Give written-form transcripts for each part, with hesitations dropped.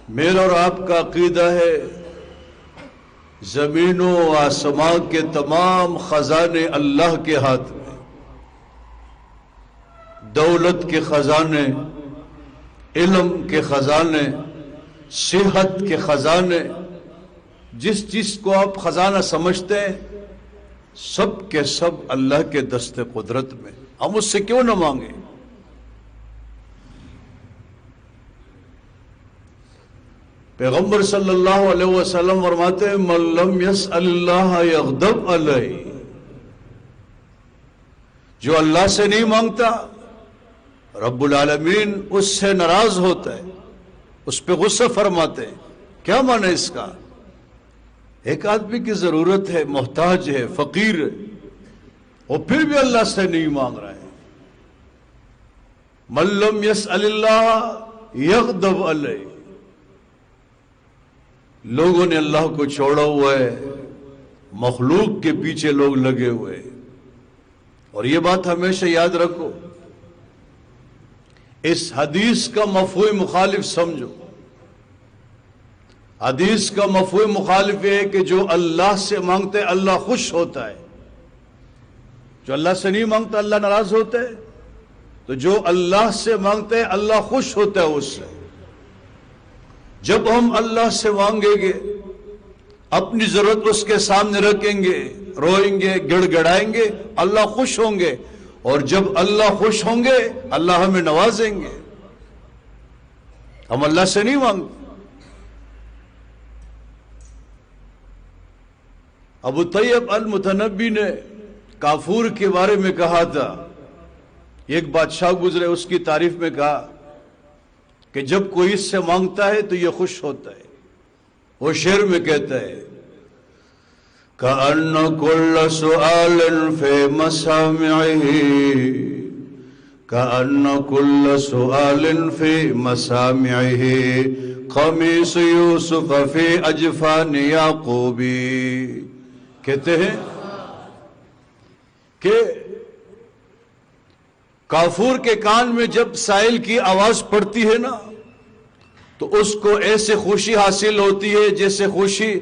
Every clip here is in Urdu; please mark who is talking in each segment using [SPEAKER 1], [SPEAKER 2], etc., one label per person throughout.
[SPEAKER 1] میرا اور آپ کا عقیدہ ہے زمین و آسمان کے تمام خزانے اللہ کے ہاتھ میں، دولت کے خزانے، علم کے خزانے، صحت کے خزانے، جس چیز کو آپ خزانہ سمجھتے ہیں سب کے سب اللہ کے دست قدرت میں، ہم اس سے کیوں نہ مانگیں؟ پیغمبر صلی اللہ علیہ وسلم فرماتے ہیں من لم یسأل اللہ یغضب علیہ، جو اللہ سے نہیں مانگتا رب العالمین اس سے ناراض ہوتا ہے، اس پہ غصہ فرماتے ہیں۔ کیا معنی اس کا؟ ایک آدمی کی ضرورت ہے، محتاج ہے، فقیر ہے، اور پھر بھی اللہ سے نہیں مانگ رہا ہے۔ من لم یسأل اللہ یغضب علیہ، لوگوں نے اللہ کو چھوڑا ہوا ہے، مخلوق کے پیچھے لوگ لگے ہوئے ہیں۔ اور یہ بات ہمیشہ یاد رکھو، اس حدیث کا مفہوم مخالف سمجھو۔ حدیث کا مفہوم مخالف یہ ہے کہ جو اللہ سے مانگتے اللہ خوش ہوتا ہے، جو اللہ سے نہیں مانگتا اللہ ناراض ہوتا ہے، تو جو اللہ سے مانگتے اللہ خوش ہوتا ہے اس سے۔ جب ہم اللہ سے مانگیں گے، اپنی ضرورت اس کے سامنے رکھیں گے، روئیں گے، گڑ گڑائیں گے، اللہ خوش ہوں گے، اور جب اللہ خوش ہوں گے اللہ ہمیں نوازیں گے۔ ہم اللہ سے نہیں مانگتے۔ ابو طیب المتنبی نے کافور کے بارے میں کہا تھا، ایک بادشاہ گزرے، اس کی تعریف میں کہا کہ جب کوئی اس سے مانگتا ہے تو یہ خوش ہوتا ہے۔ وہ شعر میں کہتا ہے كأن كل سؤال في مسامعه كأن كل سؤال في مسامعه قميص يوسف في أجفان يعقوب۔ کہتے ہیں کہ کافور کے کان میں جب سائل کی آواز پڑتی ہے نا تو اس کو ایسے خوشی حاصل ہوتی ہے جیسے خوشی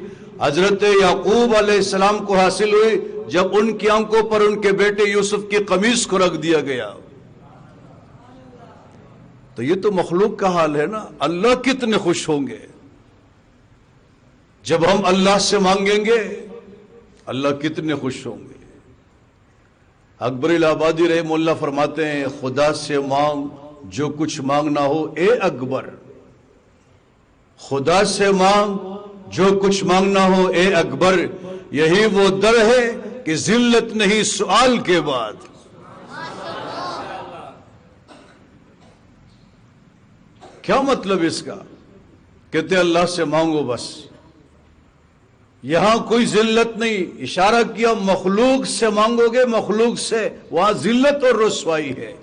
[SPEAKER 1] حضرت یعقوب علیہ السلام کو حاصل ہوئی جب ان کی آنکھوں پر ان کے بیٹے یوسف کی قمیص کو رکھ دیا گیا۔ تو یہ تو مخلوق کا حال ہے نا، اللہ کتنے خوش ہوں گے جب ہم اللہ سے مانگیں گے، اللہ کتنے خوش ہوں گے۔ اکبر الآبادی رحمہ اللہ فرماتے ہیں خدا سے مانگ جو کچھ مانگنا ہو اے اکبر، خدا سے مانگ جو کچھ مانگنا ہو اے اکبر، یہی وہ در ہے کہ ذلت نہیں سؤال کے بعد۔ کیا مطلب اس کا؟ کہتے اللہ سے مانگو بس، یہاں کوئی ذلت نہیں۔ اشارہ کیا مخلوق سے مانگو گے، مخلوق سے، وہاں ذلت اور رسوائی ہے۔